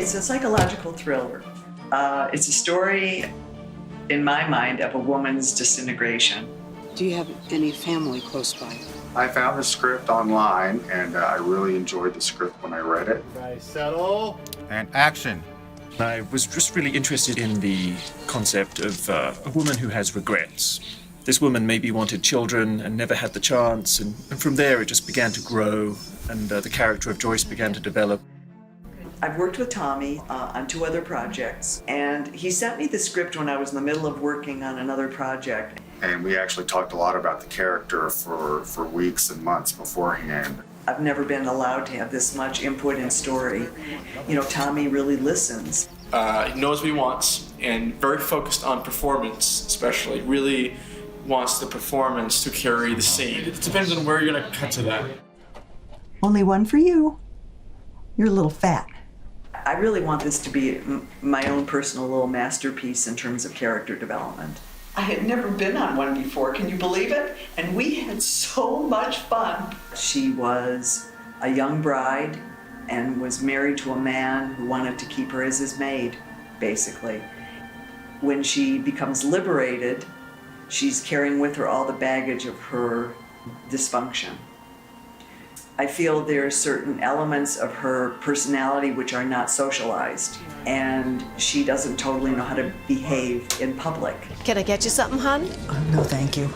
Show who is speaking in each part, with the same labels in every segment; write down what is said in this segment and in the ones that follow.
Speaker 1: It's a psychological thriller. It's a story, in my mind, of a woman's disintegration.
Speaker 2: Do you have any family close by?
Speaker 3: I found the script online, and I really enjoyed the script when I read it.
Speaker 4: Guys, settle.
Speaker 5: And action.
Speaker 6: I was just really interested in the concept of a woman who has regrets. This woman maybe wanted children and never had the chance, and from there it just began to grow, and the character of Joyce began to develop.
Speaker 1: I've worked with Tommy on 2 other projects, and he sent me the script when I was in the middle of working on another project.
Speaker 3: And we actually talked a lot about the character for weeks and months beforehand.
Speaker 1: I've never been allowed to have this much input in story. You know, Tommy really listens.
Speaker 7: He knows what he wants, and very focused on performance, especially. Really wants the performance to carry the scene. It depends on where you're gonna cut to that.
Speaker 8: Only one for you. You're a little fat.
Speaker 1: I really want this to be my own personal little masterpiece in terms of character development. I had never been on one before, can you believe it? And we had so much fun. She was a young bride and was married to a man who wanted to keep her as his maid, basically. When she becomes liberated, she's carrying with her all the baggage of her dysfunction. I feel there are certain elements of her personality which are not socialized, and she doesn't totally know how to behave in public.
Speaker 9: Can I get you something, hon?
Speaker 8: No, thank you.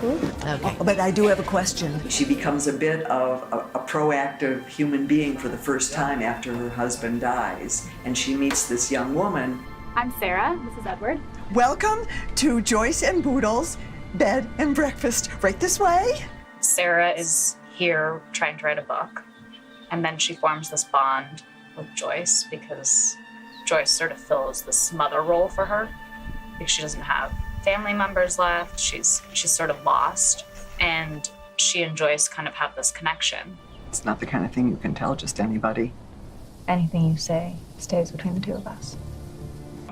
Speaker 9: Okay.
Speaker 8: But I do have a question.
Speaker 1: She becomes a bit of a proactive human being for the first time after her husband dies, and she meets this young woman.
Speaker 10: I'm Sarah. This is Edward.
Speaker 8: Welcome to Joyce and Boodle's Bed and Breakfast. Right this way.
Speaker 10: Sarah is here trying to write a book, and then she forms this bond with Joyce because Joyce sort of fills this mother role for her because she doesn't have family members left. She's sort of lost, and she and Joyce kind of have this connection.
Speaker 1: It's not the kind of thing you can tell just anybody.
Speaker 10: Anything you say stays between the 2 of us.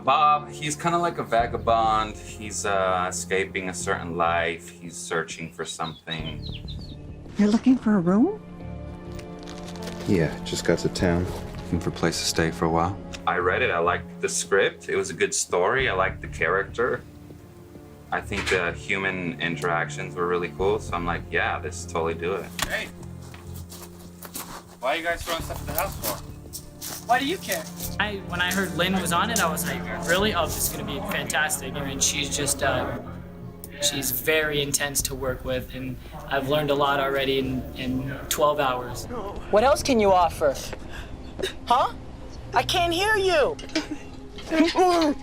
Speaker 11: Bob, he's kind of like a vagabond. He's escaping a certain life. He's searching for something.
Speaker 8: You're looking for a room?
Speaker 12: Yeah, just got to town.
Speaker 11: Looking for a place to stay for a while. I read it. I liked the script. It was a good story. I liked the character. I think the human interactions were really cool. So I'm like, yeah, let's totally do it.
Speaker 5: Hey. Why are you guys throwing stuff at the house for?
Speaker 13: Why do you care? When I heard Lin was on it, I was like, really? Oh, this is gonna be fantastic. I mean, she's just, she's very intense to work with, and I've learned a lot already in 12 hours.
Speaker 9: What else can you offer? Huh? I can't hear you.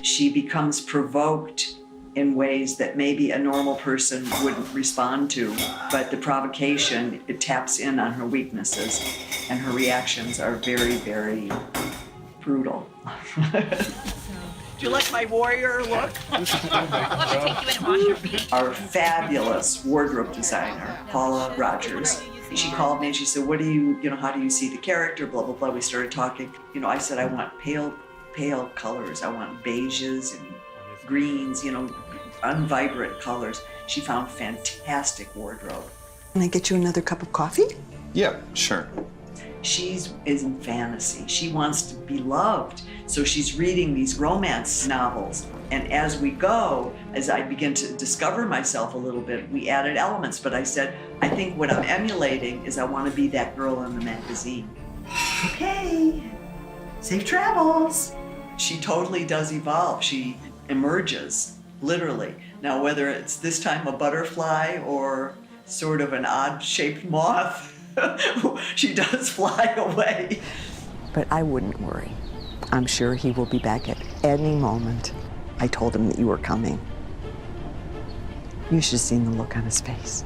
Speaker 1: She becomes provoked in ways that maybe a normal person wouldn't respond to, but the provocation, it taps in on her weaknesses, and her reactions are very, very brutal.
Speaker 8: Do you like my warrior look?
Speaker 1: Our fabulous wardrobe designer, Paula Rogers, she called me and she said, what do you how do you see the character, blah, blah, blah. We started talking. I said, I want pale colors. I want beiges and greens, unvibrant colors. She found fantastic wardrobe.
Speaker 8: Can I get you another cup of coffee?
Speaker 12: Yeah, sure.
Speaker 1: She's in fantasy. She wants to be loved. So she's reading these romance novels. And as we go, as I begin to discover myself a little bit, we added elements. But I said, I think what I'm emulating is I want to be that girl in the magazine. Okay, safe travels. She totally does evolve. She emerges, literally. Now, whether it's this time a butterfly or sort of an odd-shaped moth, she does fly away.
Speaker 8: But I wouldn't worry. I'm sure he will be back at any moment. I told him that you were coming. You should have seen the look on his face.